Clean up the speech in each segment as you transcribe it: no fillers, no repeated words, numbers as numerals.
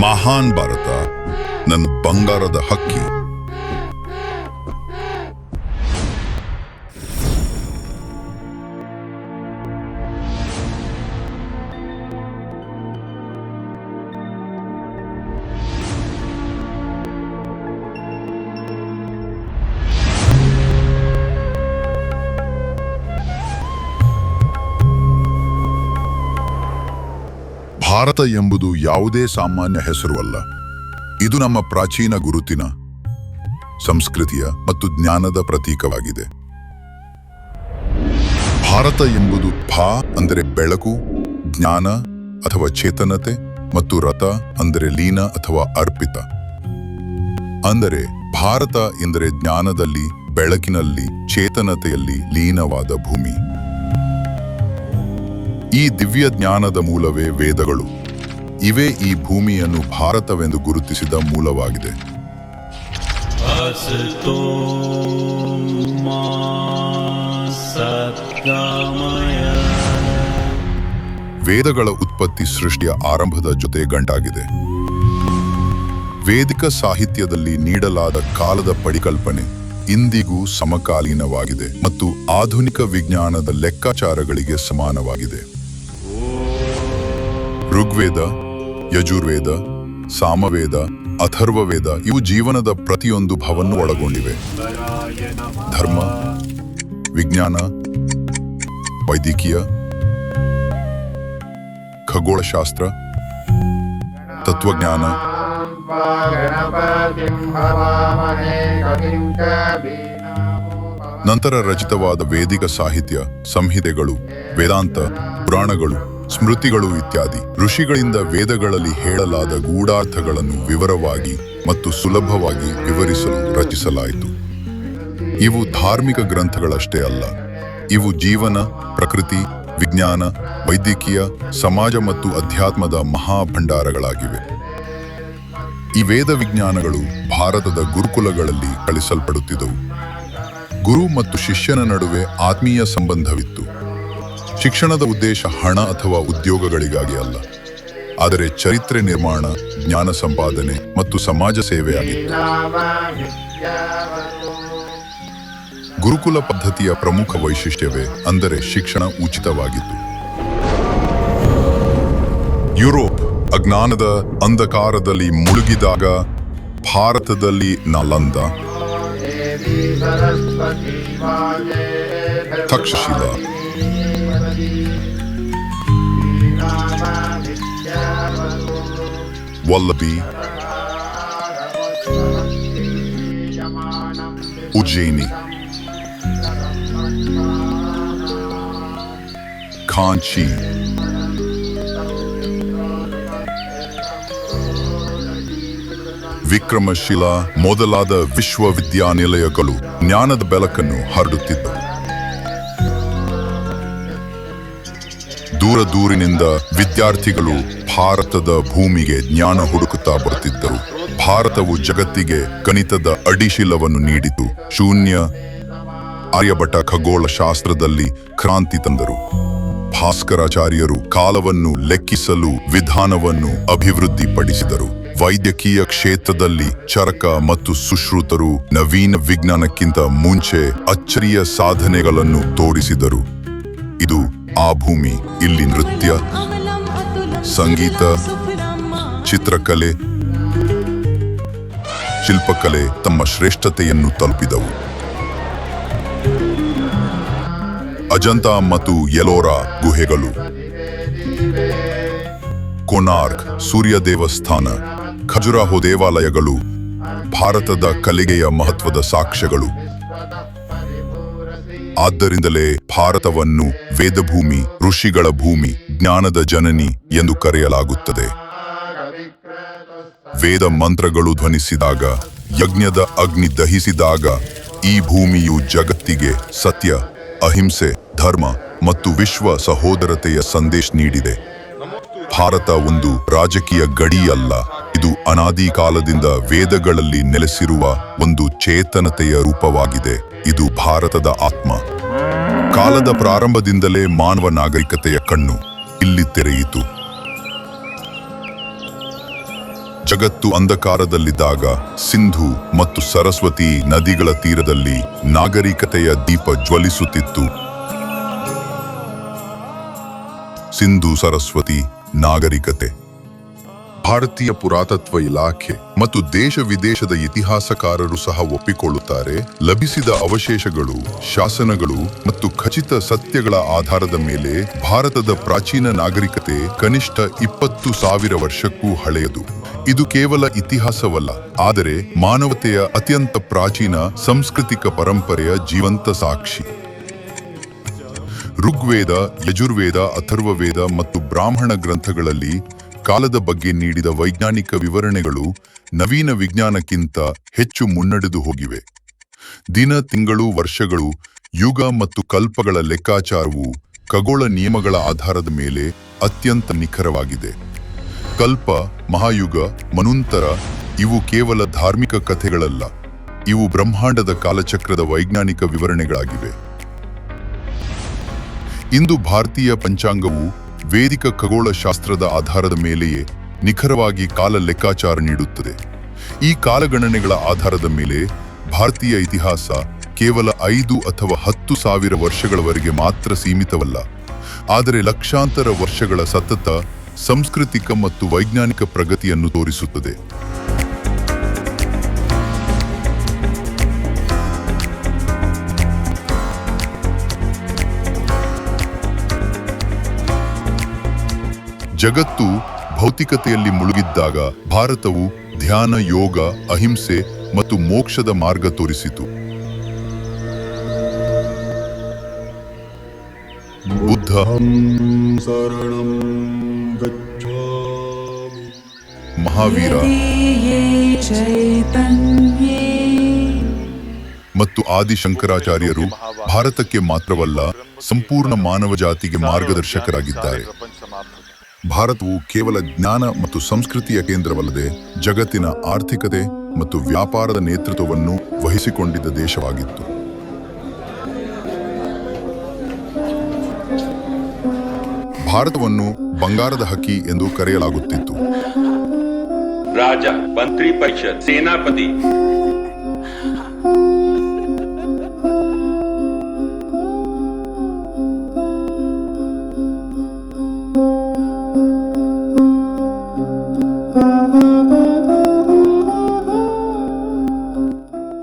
ಮಹಾನ್ ಭಾರತ ನನ್ನ ಬಂಗಾರದ ಹಕ್ಕಿ. ಭಾರತ ಎಂಬುದು ಯಾವುದೇ ಸಾಮಾನ್ಯ ಹೆಸರು ಅಲ್ಲ. ಇದು ನಮ್ಮ ಪ್ರಾಚೀನ ಗುರುತಿನ, ಸಂಸ್ಕೃತಿಯ ಮತ್ತು ಜ್ಞಾನದ ಪ್ರತೀಕವಾಗಿದೆ. ಭಾರತ ಎಂಬುದು ಭಾ ಅಂದರೆ ಬೆಳಕು, ಜ್ಞಾನ ಅಥವಾ ಚೇತನತೆ, ಮತ್ತು ರಥ ಅಂದರೆ ಲೀನ ಅಥವಾ ಅರ್ಪಿತ. ಅಂದರೆ ಭಾರತ ಎಂದರೆ ಜ್ಞಾನದಲ್ಲಿ, ಬೆಳಕಿನಲ್ಲಿ, ಚೇತನತೆಯಲ್ಲಿ ಲೀನವಾದ ಭೂಮಿ. ಈ ದಿವ್ಯ ಜ್ಞಾನದ ಮೂಲವೇ ವೇದಗಳು. ಇವೇ ಈ ಭೂಮಿಯನ್ನು ಭಾರತವೆಂದು ಗುರುತಿಸಿದ ಮೂಲವಾಗಿದೆ. ವೇದಗಳ ಉತ್ಪತ್ತಿ ಸೃಷ್ಟಿಯ ಆರಂಭದ ಜೊತೆ ಗಂಟಾಗಿದೆ. ವೇದಿಕ ಸಾಹಿತ್ಯದಲ್ಲಿ ನೀಡಲಾದ ಕಾಲದ ಪರಿಕಲ್ಪನೆ ಇಂದಿಗೂ ಸಮಕಾಲೀನವಾಗಿದೆ ಮತ್ತು ಆಧುನಿಕ ವಿಜ್ಞಾನದ ಲೆಕ್ಕಾಚಾರಗಳಿಗೆ ಸಮಾನವಾಗಿದೆ. ಋಗ್ವೇದ, ಯಜುರ್ವೇದ, ಸಾಮವೇದ, ಅಥರ್ವವೇದ ಇವು ಜೀವನದ ಪ್ರತಿಯೊಂದು ಭಾವವನ್ನು ಒಳಗೊಂಡಿವೆ. ಧರ್ಮ, ವಿಜ್ಞಾನ, ವೈದ್ಯಕೀಯ, ಖಗೋಳಶಾಸ್ತ್ರ, ತತ್ವಜ್ಞಾನ, ನಂತರ ರಚಿತವಾದ ವೇದಿಕ ಸಾಹಿತ್ಯ, ಸಂಹಿತೆಗಳು, ವೇದಾಂತ, ಪುರಾಣಗಳು, ಸ್ಮೃತಿಗಳು ಇತ್ಯಾದಿ. ಋಷಿಗಳಿಂದ ವೇದಗಳಲ್ಲಿ ಹೇಳಲಾದ ಗೂಢಾರ್ಥಗಳನ್ನು ವಿವರವಾಗಿ ಮತ್ತು ಸುಲಭವಾಗಿ ವಿವರಿಸಲು ರಚಿಸಲಾಯಿತು. ಇವು ಧಾರ್ಮಿಕ ಗ್ರಂಥಗಳಷ್ಟೇ ಅಲ್ಲ, ಇವು ಜೀವನ, ಪ್ರಕೃತಿ, ವಿಜ್ಞಾನ, ವೈದ್ಯಕೀಯ, ಸಮಾಜ ಮತ್ತು ಅಧ್ಯಾತ್ಮದ ಮಹಾಭಂಡಾರಗಳಾಗಿವೆ. ಈ ವೇದ ವಿಜ್ಞಾನಗಳು ಭಾರತದ ಗುರುಕುಲಗಳಲ್ಲಿ ಕಲಿಸಲ್ಪಡುತ್ತಿದ್ದವು. ಗುರು ಮತ್ತು ಶಿಷ್ಯನ ನಡುವೆ ಆತ್ಮೀಯ ಸಂಬಂಧವಿತ್ತು. ಶಿಕ್ಷಣದ ಉದ್ದೇಶ ಹಣ ಅಥವಾ ಉದ್ಯೋಗಗಳಿಗಾಗಿ ಅಲ್ಲ, ಆದರೆ ಚರಿತ್ರೆ ನಿರ್ಮಾಣ, ಜ್ಞಾನ ಸಂಪಾದನೆ ಮತ್ತು ಸಮಾಜ ಸೇವೆಯಾಗಿತ್ತು. ಗುರುಕುಲ ಪದ್ಧತಿಯ ಪ್ರಮುಖ ವೈಶಿಷ್ಟ್ಯವೇ ಅಂದರೆ ಶಿಕ್ಷಣ ಉಚಿತವಾಗಿತ್ತು. ಯುರೋಪ್ ಅಜ್ಞಾನದ ಅಂಧಕಾರದಲ್ಲಿ ಮುಳುಗಿದಾಗ ಭಾರತದಲ್ಲಿ ನಾಲಂದ, ತಕ್ಷಶಿಲಾ, ವಲ್ಲಭಿ, ಉಜ್ಜಯಿನಿ, ಕಾಂಚಿ, ವಿಕ್ರಮಶಿಲಾ ಮೊದಲಾದ ವಿಶ್ವವಿದ್ಯಾನಿಲಯಗಳು ಜ್ಞಾನದ ಬೆಳಕನ್ನು ಹರಡುತ್ತಿದ್ದವು. ದೂರ ದೂರಿನಿಂದ ವಿದ್ಯಾರ್ಥಿಗಳು ಭಾರತದ ಭೂಮಿಗೆ ಜ್ಞಾನ ಹುಡುಕುತ್ತಾ ಬರುತ್ತಿದ್ದರು. ಭಾರತವು ಜಗತ್ತಿಗೆ ಗಣಿತದ ಅಡಿಶಿಲವನ್ನು ನೀಡಿತು. ಶೂನ್ಯ ಆರ್ಯಭಟ ಖಗೋಳಶಾಸ್ತ್ರದಲ್ಲಿ ಕ್ರಾಂತಿ ತಂದರು. ಭಾಸ್ಕರಾಚಾರ್ಯರು ಕಾಲವನ್ನು ಲೆಕ್ಕಿಸಲು ವಿಧಾನವನ್ನು ಅಭಿವೃದ್ಧಿಪಡಿಸಿದರು. ವೈದ್ಯಕೀಯ ಕ್ಷೇತ್ರದಲ್ಲಿ ಚರಕ ಮತ್ತು ಸುಶ್ರುತರು ನವೀನ ವಿಜ್ಞಾನಕ್ಕಿಂತ ಮುಂಚೆ ಅಚ್ಚರಿಯ ಸಾಧನೆಗಳನ್ನು ತೋರಿಸಿದರು. ಇದು ಆ ಭೂಮಿ. ಇಲ್ಲಿ ನೃತ್ಯ, ಸಂಗೀತ, ಚಿತ್ರಕಲೆ, ಶಿಲ್ಪಕಲೆ ತಮ್ಮ ಶ್ರೇಷ್ಠತೆಯನ್ನು ತಲುಪಿದವು. ಅಜಂತಾ ಮತ್ತು ಎಲ್ಲೋರಾ ಗುಹೆಗಳು, ಕೋನಾರ್ಕ್ ಸೂರ್ಯ ದೇವಸ್ಥಾನ, ಖಜುರಾಹೋ ದೇವಾಲಯಗಳು ಭಾರತದ ಕಲೆಗೆಯ ಮಹತ್ವದ ಸಾಕ್ಷ್ಯಗಳು. ಆದ್ದರಿಂದಲೇ ಭಾರತವನ್ನು ವೇದಭೂಮಿ, ಋಷಿಗಳ ಭೂಮಿ, ಜ್ಞಾನದ ಜನನಿ ಎಂದು ಕರೆಯಲಾಗುತ್ತದೆ. ವೇದ ಮಂತ್ರಗಳು ಧ್ವನಿಸಿದಾಗ, ಯಜ್ಞದ ಅಗ್ನಿ ದಹಿಸಿದಾಗ ಈ ಭೂಮಿಯು ಜಗತ್ತಿಗೆ ಸತ್ಯ, ಅಹಿಂಸೆ, ಧರ್ಮ ಮತ್ತು ವಿಶ್ವ ಸಹೋದರತೆಯ ಸಂದೇಶ ನೀಡಿದೆ. ಭಾರತ ಒಂದು ರಾಜಕೀಯ ಗಡಿ ಅಲ್ಲ, ಇದು ಅನಾದಿ ಕಾಲದಿಂದ ವೇದಗಳಲ್ಲಿ ನೆಲೆಸಿರುವ ಒಂದು ಚೇತನತೆಯ ರೂಪವಾಗಿದೆ. ಇದು ಭಾರತದ ಆತ್ಮ. ಕಾಲದ ಪ್ರಾರಂಭದಿಂದಲೇ ಮಾನವ ನಾಗರಿಕತೆಯ ಕಣ್ಣು ಇಲ್ಲಿ ತೆರೆಯಿತು. ಜಗತ್ತು ಅಂಧಕಾರದಲ್ಲಿದ್ದಾಗ ಸಿಂಧು ಮತ್ತು ಸರಸ್ವತಿ ನದಿಗಳ ತೀರದಲ್ಲಿ ನಾಗರಿಕತೆಯ ದೀಪ ಜ್ವಲಿಸುತ್ತಿತ್ತು. ಸಿಂಧು ಸರಸ್ವತಿ ನಾಗರಿಕತೆ. ಭಾರತೀಯ ಪುರಾತತ್ವ ಇಲಾಖೆ ಮತ್ತು ದೇಶ ವಿದೇಶದ ಇತಿಹಾಸಕಾರರು ಸಹ ಒಪ್ಪಿಕೊಳ್ಳುತ್ತಾರೆ, ಲಭಿಸಿದ ಅವಶೇಷಗಳು, ಶಾಸನಗಳು ಮತ್ತು ಖಚಿತ ಸತ್ಯಗಳ ಆಧಾರದ ಮೇಲೆ ಭಾರತದ ಪ್ರಾಚೀನ ನಾಗರಿಕತೆ ಕನಿಷ್ಠ 20,000 ವರ್ಷಕ್ಕೂ ಹಳೆಯದು. ಇದು ಕೇವಲ ಇತಿಹಾಸವಲ್ಲ, ಆದರೆ ಮಾನವತೆಯ ಅತ್ಯಂತ ಪ್ರಾಚೀನ ಸಾಂಸ್ಕೃತಿಕ ಪರಂಪರೆಯ ಜೀವಂತ ಸಾಕ್ಷಿ. ಋಗ್ವೇದ, ಯಜುರ್ವೇದ, ಅಥರ್ವವೇದ ಮತ್ತು ಬ್ರಾಹ್ಮಣ ಗ್ರಂಥಗಳಲ್ಲಿ ಕಾಲದ ಬಗ್ಗೆ ನೀಡಿದ ವೈಜ್ಞಾನಿಕ ವಿವರಣೆಗಳು ನವೀನ ವಿಜ್ಞಾನಕ್ಕಿಂತ ಹೆಚ್ಚು ಮುನ್ನಡೆದು ಹೋಗಿವೆ. ದಿನ, ತಿಂಗಳು, ವರ್ಷಗಳು, ಯುಗ ಮತ್ತು ಕಲ್ಪಗಳ ಲೆಕ್ಕಾಚಾರವು ಖಗೋಳ ನಿಯಮಗಳ ಆಧಾರದ ಮೇಲೆ ಅತ್ಯಂತ ನಿಖರವಾಗಿದೆ. ಕಲ್ಪ, ಮಹಾಯುಗ, ಮನ್ವಂತರ ಇವು ಕೇವಲ ಧಾರ್ಮಿಕ ಕಥೆಗಳಲ್ಲ, ಇವು ಬ್ರಹ್ಮಾಂಡದ ಕಾಲಚಕ್ರದ ವೈಜ್ಞಾನಿಕ ವಿವರಣೆಗಳಾಗಿವೆ. ಇಂದು ಭಾರತೀಯ ಪಂಚಾಂಗವು ವೇದಿಕ ಖಗೋಳಶಾಸ್ತ್ರದ ಆಧಾರದ ಮೇಲೆಯೇ ನಿಖರವಾಗಿ ಕಾಲ ಲೆಕ್ಕಾಚಾರ ನೀಡುತ್ತದೆ. ಈ ಕಾಲಗಣನೆಗಳ ಆಧಾರದ ಮೇಲೆ ಭಾರತೀಯ ಇತಿಹಾಸ ಕೇವಲ 5 ಅಥವಾ 10,000 ವರ್ಷಗಳವರೆಗೆ ಮಾತ್ರ ಸೀಮಿತವಲ್ಲ, ಆದರೆ ಲಕ್ಷಾಂತರ ವರ್ಷಗಳ ಸತತ ಸಾಂಸ್ಕೃತಿಕ ಮತ್ತು ವೈಜ್ಞಾನಿಕ ಪ್ರಗತಿಯನ್ನು ತೋರಿಸುತ್ತದೆ. ಜಗತ್ತು ಭೌತಿಕತೆಯಲ್ಲಿ ಮುಳುಗಿದ್ದಾಗ ಭಾರತವು ಧ್ಯಾನ, ಯೋಗ, ಅಹಿಂಸೆ ಮತ್ತು ಮೋಕ್ಷದ ಮಾರ್ಗ ತೋರಿಸಿತು. ಬುದ್ಧ, ಮಹಾವೀರ ಮತ್ತು ಆದಿಶಂಕರಾಚಾರ್ಯರು ಭಾರತಕ್ಕೆ ಮಾತ್ರವಲ್ಲ, ಸಂಪೂರ್ಣ ಮಾನವ ಜಾತಿಗೆ ಮಾರ್ಗದರ್ಶಕರಾಗಿದ್ದಾರೆ. ಭಾರತವು ಕೇವಲ ಜ್ಞಾನ ಮತ್ತು ಸಂಸ್ಕೃತಿಯ ಕೇಂದ್ರವಲ್ಲದೆ ಜಗತ್ತಿನ ಆರ್ಥಿಕತೆ ಮತ್ತು ವ್ಯಾಪಾರದ ನೇತೃತ್ವವನ್ನು ವಹಿಸಿಕೊಂಡಿದ್ದ ದೇಶವಾಗಿತ್ತು. ಭಾರತವನ್ನು ಬಂಗಾರದ ಹಕ್ಕಿ ಎಂದು ಕರೆಯಲಾಗುತ್ತಿತ್ತು. ರಾಜ, ಮಂತ್ರಿ ಪರಿಷತ್, ಸೇನಾಪತಿ,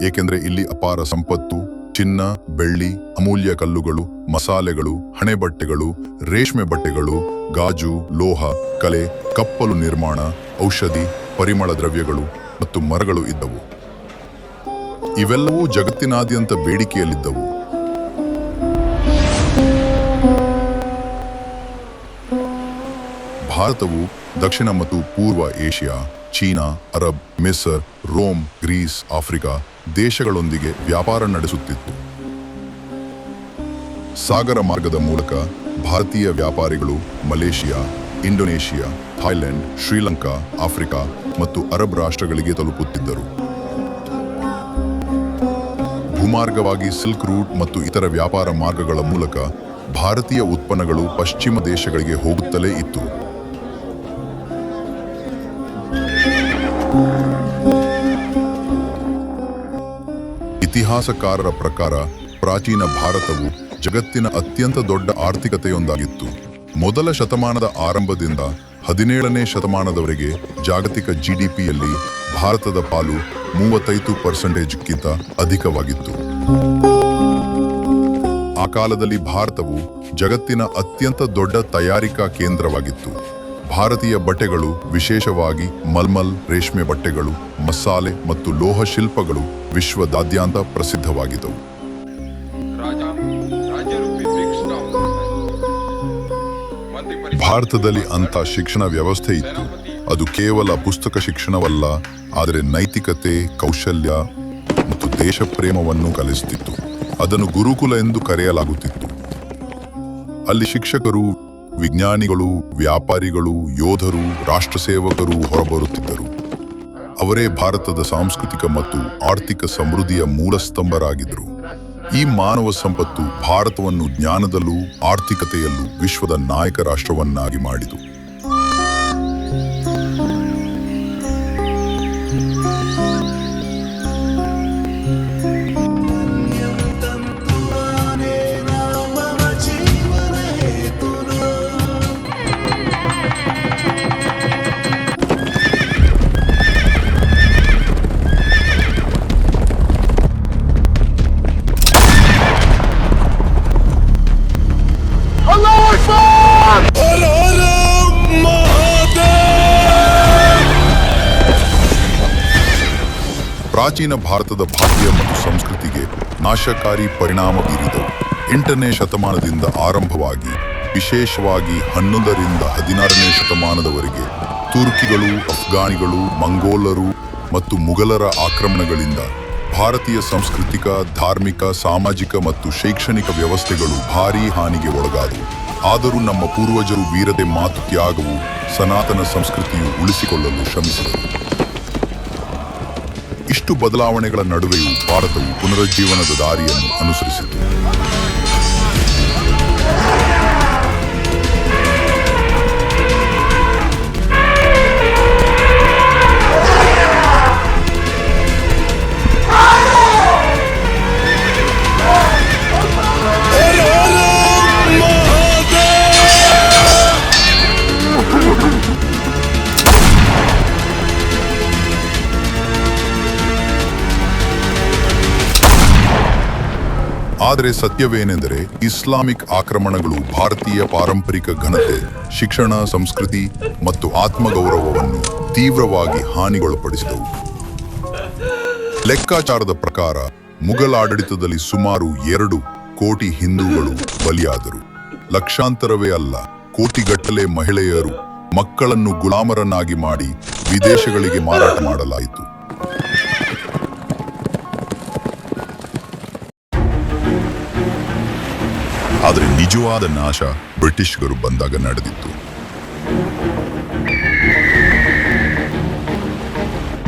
ಏಕೆಂದರೆ ಇಲ್ಲಿ ಅಪಾರ ಸಂಪತ್ತು, ಚಿನ್ನ, ಬೆಳ್ಳಿ, ಅಮೂಲ್ಯ ಕಲ್ಲುಗಳು, ಮಸಾಲೆಗಳು, ಹಣೆಬಟ್ಟೆಗಳು, ರೇಷ್ಮೆ ಬಟ್ಟೆಗಳು, ಗಾಜು, ಲೋಹ, ಕಲೆ, ಕಪ್ಪಲು ನಿರ್ಮಾಣ, ಔಷಧಿ, ಪರಿಮಳ ದ್ರವ್ಯಗಳು ಮತ್ತು ಮರಗಳು ಇದ್ದವು. ಇವೆಲ್ಲವೂ ಜಗತ್ತಿನಾದ್ಯಂತ ಬೇಡಿಕೆಯಲ್ಲಿದ್ದವು. ಭಾರತವು ದಕ್ಷಿಣ ಮತ್ತು ಪೂರ್ವ Asia, China, Arab, Misr, Rome, Greece, Africa ದೇಶಗಳೊಂದಿಗೆ ವ್ಯಾಪಾರ ನಡೆಸುತ್ತಿತ್ತು. ಸಾಗರ ಮಾರ್ಗದ ಮೂಲಕ ಭಾರತೀಯ ವ್ಯಾಪಾರಿಗಳು Malaysia, Indonesia, Thailand, Sri Lanka, Africa ಮತ್ತು ಅರಬ್ ರಾಷ್ಟ್ರಗಳಿಗೆ ತಲುಪುತ್ತಿದ್ದರು. ಭೂಮಾರ್ಗವಾಗಿ ಸಿಲ್ಕ್ ರೂಟ್ ಮತ್ತು ಇತರ ವ್ಯಾಪಾರ ಮಾರ್ಗಗಳ ಮೂಲಕ ಭಾರತೀಯ ಉತ್ಪನ್ನಗಳು ಪಶ್ಚಿಮ ದೇಶಗಳಿಗೆ ಹೋಗುತ್ತಲೇ ಇತ್ತು. ಇತಿಹಾಸಕಾರರ ಪ್ರಕಾರ ಪ್ರಾಚೀನ ಭಾರತವು ಜಗತ್ತಿನ ಅತ್ಯಂತ ದೊಡ್ಡ ಆರ್ಥಿಕತೆಯೊಂದಾಗಿತ್ತು. ಮೊದಲ ಶತಮಾನದ ಆರಂಭದಿಂದ 17ನೇ ಶತಮಾನದವರೆಗೆ ಜಾಗತಿಕ ಜಿಡಿಪಿಯಲ್ಲಿ ಭಾರತದ ಪಾಲು 35%ಕ್ಕಿಂತ ಅಧಿಕವಾಗಿತ್ತು. ಆ ಕಾಲದಲ್ಲಿ ಭಾರತವು ಜಗತ್ತಿನ ಅತ್ಯಂತ ದೊಡ್ಡ ತಯಾರಿಕಾ ಕೇಂದ್ರವಾಗಿತ್ತು. ಭಾರತೀಯ ಬಟ್ಟೆಗಳು, ವಿಶೇಷವಾಗಿ ಮಲ್ಮಲ್ ರೇಷ್ಮೆ ಬಟ್ಟೆಗಳು, ಮಸಾಲೆ ಮತ್ತು ಲೋಹ ಶಿಲ್ಪಗಳು ವಿಶ್ವದಾದ್ಯಂತ ಪ್ರಸಿದ್ಧವಾಗಿದ್ದವು. ಭಾರತದಲ್ಲಿ ಅಂಥ ಶಿಕ್ಷಣ ವ್ಯವಸ್ಥೆ ಇತ್ತು. ಅದು ಕೇವಲ ಪುಸ್ತಕ ಶಿಕ್ಷಣವಲ್ಲ, ಆದರೆ ನೈತಿಕತೆ, ಕೌಶಲ್ಯ ಮತ್ತು ದೇಶ ಪ್ರೇಮವನ್ನು ಕಲಿಸುತ್ತಿತ್ತು. ಅದನ್ನು ಗುರುಕುಲ ಎಂದು ಕರೆಯಲಾಗುತ್ತಿತ್ತು. ಅಲ್ಲಿ ಶಿಕ್ಷಕರು, ವಿಜ್ಞಾನಿಗಳು, ವ್ಯಾಪಾರಿಗಳು, ಯೋಧರು, ರಾಷ್ಟ್ರ ಸೇವಕರು ಹೊರಬರುತ್ತಿದ್ದರು. ಅವರೇ ಭಾರತದ ಸಾಂಸ್ಕೃತಿಕ ಮತ್ತು ಆರ್ಥಿಕ ಸಮೃದ್ಧಿಯ ಮೂಲಸ್ತಂಭರಾಗಿದ್ದರು. ಈ ಮಾನವ ಸಂಪತ್ತು ಭಾರತವನ್ನು ಜ್ಞಾನದಲ್ಲೂ ಆರ್ಥಿಕತೆಯಲ್ಲೂ ವಿಶ್ವದ ನಾಯಕ ರಾಷ್ಟ್ರವನ್ನಾಗಿ ಮಾಡಿತು. ಪ್ರಾಚೀನ ಭಾರತದ ಭಾಗ್ಯ ಮತ್ತು ಸಂಸ್ಕೃತಿಗೆ ನಾಶಕಾರಿ ಪರಿಣಾಮ ಬೀರಿದವು. 8ನೇ ಶತಮಾನದಿಂದ ಆರಂಭವಾಗಿ ವಿಶೇಷವಾಗಿ 11ರಿಂದ 16ನೇ ಶತಮಾನದವರೆಗೆ ತುರ್ಕಿಗಳು, ಅಫ್ಘಾನಿಗಳು, ಮಂಗೋಲರು ಮತ್ತು ಮುಘಲರ ಆಕ್ರಮಣಗಳಿಂದ ಭಾರತೀಯ ಸಾಂಸ್ಕೃತಿಕ, ಧಾರ್ಮಿಕ, ಸಾಮಾಜಿಕ ಮತ್ತು ಶೈಕ್ಷಣಿಕ ವ್ಯವಸ್ಥೆಗಳು ಭಾರೀ ಹಾನಿಗೆ ಒಳಗಾದವು. ಆದರೂ ನಮ್ಮ ಪೂರ್ವಜರು ವೀರತೆ ಮಾತು ತ್ಯಾಗವು ಸನಾತನ ಸಂಸ್ಕೃತಿಯು ಉಳಿಸಿಕೊಳ್ಳಲು ಶ್ರಮಿಸಿದರು. ಇಷ್ಟು ಬದಲಾವಣೆಗಳ ನಡುವೆಯೂ ಭಾರತವು ಪುನರುಜ್ಜೀವನದ ದಾರಿಯನ್ನು ಅನುಸರಿಸಿತು. ಆದರೆ ಸತ್ಯವೇನೆಂದರೆ ಇಸ್ಲಾಮಿಕ್ ಆಕ್ರಮಣಗಳು ಭಾರತೀಯ ಪಾರಂಪರಿಕ ಘನತೆ, ಶಿಕ್ಷಣ, ಸಂಸ್ಕೃತಿ ಮತ್ತು ಆತ್ಮಗೌರವವನ್ನು ತೀವ್ರವಾಗಿ ಹಾನಿಗೊಳಪಡಿಸಿದವು. ಲೆಕ್ಕಾಚಾರದ ಪ್ರಕಾರ ಮುಘಲ್ ಆಡಳಿತದಲ್ಲಿ ಸುಮಾರು 2 ಕೋಟಿ ಹಿಂದೂಗಳು ಬಲಿಯಾದರು. ಲಕ್ಷಾಂತರವೇ ಅಲ್ಲ, ಕೋಟಿಗಟ್ಟಲೆ ಮಹಿಳೆಯರು, ಮಕ್ಕಳನ್ನು ಗುಲಾಮರನ್ನಾಗಿ ಮಾಡಿ ವಿದೇಶಗಳಿಗೆ ಮಾರಾಟ ಮಾಡಲಾಯಿತು. ಆದರೆ ನಿಜವಾದ ನಾಶ ಬ್ರಿಟಿಷರು ಬಂದಾಗ ನಡೆದಿತ್ತು.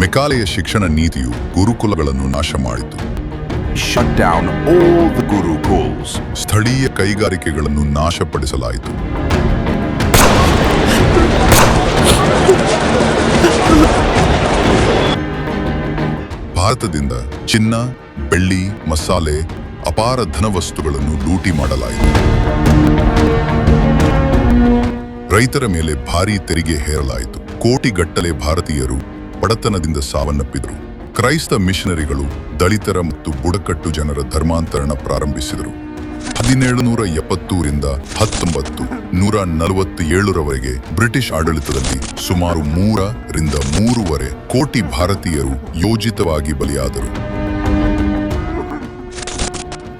ಮೆಕಾಲೆಯ ಶಿಕ್ಷಣ ನೀತಿಯು ಗುರುಕುಲಗಳನ್ನು ನಾಶ ಮಾಡಿತು. Shut down all the gurukuls. ಸ್ಥಳೀಯ ಕೈಗಾರಿಕೆಗಳನ್ನು ನಾಶಪಡಿಸಲಾಯಿತು. ಭಾರತದಿಂದ ಚಿನ್ನ, ಬೆಳ್ಳಿ, ಮಸಾಲೆ, ಅಪಾರ ಧನವಸ್ತುಗಳನ್ನು ಲೂಟಿ ಮಾಡಲಾಯಿತು. ರೈತರ ಮೇಲೆ ಭಾರೀ ತೆರಿಗೆ ಹೇರಲಾಯಿತು. ಕೋಟಿಗಟ್ಟಲೆ ಭಾರತೀಯರು ಬಡತನದಿಂದ ಸಾವನ್ನಪ್ಪಿದರು. ಕ್ರೈಸ್ತ ಮಿಷನರಿಗಳು ದಲಿತರ ಮತ್ತು ಬುಡಕಟ್ಟು ಜನರ ಧರ್ಮಾಂತರಣ ಪ್ರಾರಂಭಿಸಿದರು. 1770ರಿಂದ 1947ರವರೆಗೆ ಬ್ರಿಟಿಷ್ ಆಡಳಿತದಲ್ಲಿ ಸುಮಾರು 3ರಿಂದ 3.5 ಕೋಟಿ ಭಾರತೀಯರು ಯೋಜಿತವಾಗಿ ಬಲಿಯಾದರು.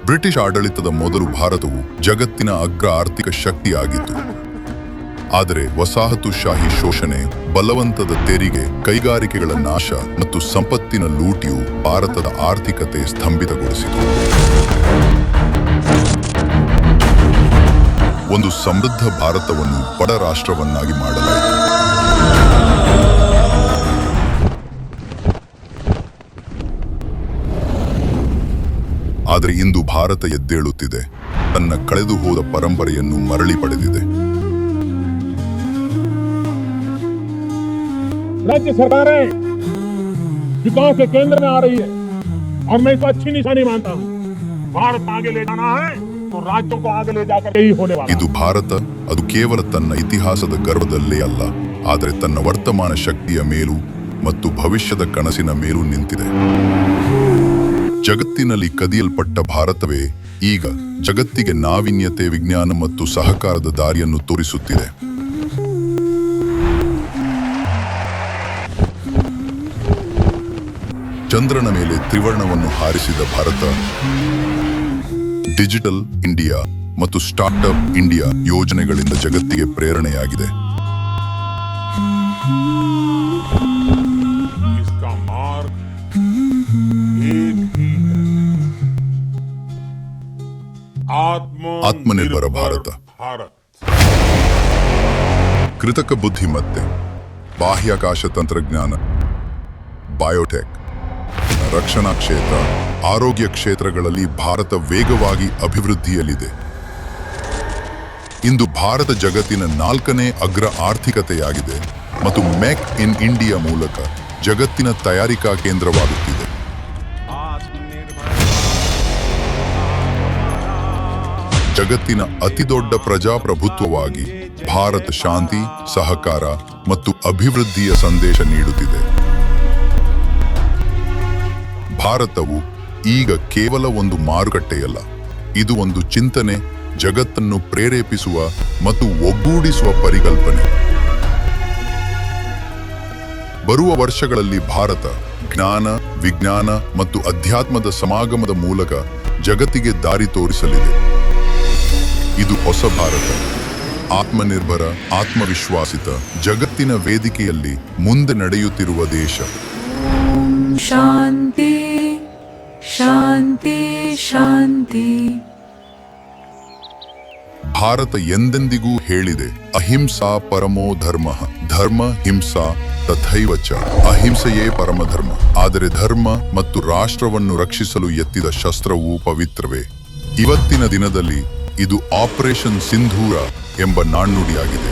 ಬ್ರಿಟಿಷ್ ಆಡಳಿತದ ಮೊದಲು ಭಾರತವು ಜಗತ್ತಿನ ಅಗ್ರ ಆರ್ಥಿಕ ಶಕ್ತಿಯಾಗಿತ್ತು. ಆದರೆ ವಸಾಹತುಶಾಹಿ ಶೋಷಣೆ, ಬಲವಂತದ ತೆರಿಗೆ, ಕೈಗಾರಿಕೆಗಳ ನಾಶ ಮತ್ತು ಸಂಪತ್ತಿನ ಲೂಟಿಯು ಭಾರತದ ಆರ್ಥಿಕತೆ ಸ್ತಂಭಿತಗೊಳಿಸಿತು. ಒಂದು ಸಮೃದ್ಧ ಭಾರತವನ್ನು ಬಡ ರಾಷ್ಟ್ರವನ್ನಾಗಿ ಮಾಡಲಾಯಿತು. ಆದರೆ ಇಂದು ಭಾರತ ಎದ್ದೇಳುತ್ತಿದೆ. ತನ್ನ ಕಳೆದು ಹೋದ ಪರಂಪರೆಯನ್ನು ಮರಳಿ ಪಡೆದಿದೆ. राज्य सरकारें विकास के केंद्र में आ रही है और मैं इसको अच्छी निशानी मानता हूँ. भारत आगे ले जाना है तो राज्यों को आगे ले जाकर यही होने वाला है. ಇದು ಭಾರತ ಅದು ಕೇವಲ ತನ್ನ ಇತಿಹಾಸದ ಗರ್ವದಲ್ಲೇ ಅಲ್ಲ, ಆದರೆ ತನ್ನ ವರ್ತಮಾನ ಶಕ್ತಿಯ ಮೇಲೂ ಮತ್ತು ಭವಿಷ್ಯದ ಕನಸಿನ ಮೇಲೂ ನಿಂತಿದೆ. ಜಗತ್ತಿನಲ್ಲಿ ಕದಿಯಲ್ಪಟ್ಟ ಭಾರತವೇ ಈಗ ಜಗತ್ತಿಗೆ ನಾವೀನ್ಯತೆ, ವಿಜ್ಞಾನ ಮತ್ತು ಸಹಕಾರದ ದಾರಿಯನ್ನು ತೋರಿಸುತ್ತಿದೆ. ಚಂದ್ರನ ಮೇಲೆ ತ್ರಿವರ್ಣವನ್ನು ಹಾರಿಸಿದ ಭಾರತ ಡಿಜಿಟಲ್ ಇಂಡಿಯಾ ಮತ್ತು ಸ್ಟಾರ್ಟ್ಅಪ್ ಇಂಡಿಯಾ ಯೋಜನೆಗಳಿಂದ ಜಗತ್ತಿಗೆ ಪ್ರೇರಣೆಯಾಗಿದೆ. इसका मार्ग एक ही है, ಆತ್ಮನಿರ್ಭರ ಭಾರತ. भारत. ಕೃತಕ ಬುದ್ಧಿಮತ್ತೆ, ಬಾಹ್ಯಾಕಾಶ ತಂತ್ರಜ್ಞಾನ, ಬಯೋಟೆಕ್, ರಕ್ಷಣಾ ಕ್ಷೇತ್ರ, ಆರೋಗ್ಯ ಕ್ಷೇತ್ರಗಳಲ್ಲಿ ಭಾರತ ವೇಗವಾಗಿ ಅಭಿವೃದ್ಧಿಯಲ್ಲಿದೆ. ಇಂದು ಭಾರತ ಜಗತ್ತಿನ 4ನೇ ಅಗ್ರ ಆರ್ಥಿಕತೆಯಾಗಿದೆ ಮತ್ತು ಮೇಕ್ ಇನ್ ಇಂಡಿಯಾ ಮೂಲಕ ಜಗತ್ತಿನ ತಯಾರಿಕಾ ಕೇಂದ್ರವಾಗುತ್ತಿದೆ. ಜಗತ್ತಿನ ಅತಿದೊಡ್ಡ ಪ್ರಜಾಪ್ರಭುತ್ವವಾಗಿ ಭಾರತ ಶಾಂತಿ, ಸಹಕಾರ ಮತ್ತು ಅಭಿವೃದ್ಧಿಯ ಸಂದೇಶ ನೀಡುತ್ತಿದೆ. ಭಾರತವು ಈಗ ಕೇವಲ ಒಂದು ಮಾರುಕಟ್ಟೆಯಲ್ಲ, ಇದು ಒಂದು ಚಿಂತನೆ, ಜಗತ್ತನ್ನು ಪ್ರೇರೇಪಿಸುವ ಮತ್ತು ಒಗ್ಗೂಡಿಸುವ ಪರಿಕಲ್ಪನೆ. ಬರುವ ವರ್ಷಗಳಲ್ಲಿ ಭಾರತ ಜ್ಞಾನ, ವಿಜ್ಞಾನ ಮತ್ತು ಅಧ್ಯಾತ್ಮದ ಸಮಾಗಮದ ಮೂಲಕ ಜಗತ್ತಿಗೆ ದಾರಿ ತೋರಿಸಲಿದೆ. ಇದು ಹೊಸ ಭಾರತ, ಆತ್ಮನಿರ್ಭರ, ಆತ್ಮವಿಶ್ವಾಸಿತ, ಜಗತ್ತಿನ ವೇದಿಕೆಯಲ್ಲಿ ಮುಂದೆ ನಡೆಯುತ್ತಿರುವ ದೇಶ. ಶಾಂತಿ ಶಾಂತಿ ಶಾಂತಿ. ಭಾರತ ಎಂದೆಂದಿಗೂ ಹೇಳಿದೆ, ಅಹಿಂಸಾ ಪರಮೋ ಧರ್ಮ, ಧರ್ಮ ಹಿಂಸಾ ತಥೈವ ಚ. ಅಹಿಂಸೆಯೇ ಪರಮಧರ್ಮ. ಆದರೆ ಧರ್ಮ ಮತ್ತು ರಾಷ್ಟ್ರವನ್ನು ರಕ್ಷಿಸಲು ಎತ್ತಿದ ಶಸ್ತ್ರವೂ ಪವಿತ್ರವೇ. ಇವತ್ತಿನ ದಿನದಲ್ಲಿ ಇದು ಆಪರೇಷನ್ ಸಿಂಧೂರ ಎಂಬ ನಾಣ್ಣುಡಿಯಾಗಿದೆ.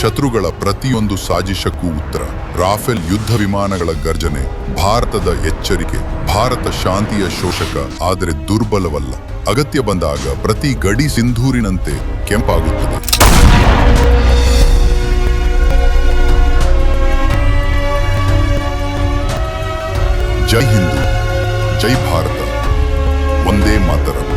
ಶತ್ರುಗಳ ಪ್ರತಿಯೊಂದು ಸಾಜಿಶಕ್ಕೂ ಉತ್ತರ. ರಾಫೆಲ್ ಯುದ್ಧ ವಿಮಾನಗಳ ಗರ್ಜನೆ ಭಾರತದ ಎಚ್ಚರಿಕೆ. ಭಾರತ ಶಾಂತಿಯ ಶೋಷಕ, ಆದರೆ ದುರ್ಬಲವಲ್ಲ. ಅಗತ್ಯ ಬಂದಾಗ ಪ್ರತಿ ಗಡಿ ಸಿಂಧೂರಿನಂತೆ ಕೆಂಪಾಗುತ್ತದೆ. ಜೈ ಹಿಂದೂ, ಜೈ ಭಾರತ, ವಂದೇ ಮಾತರಂ.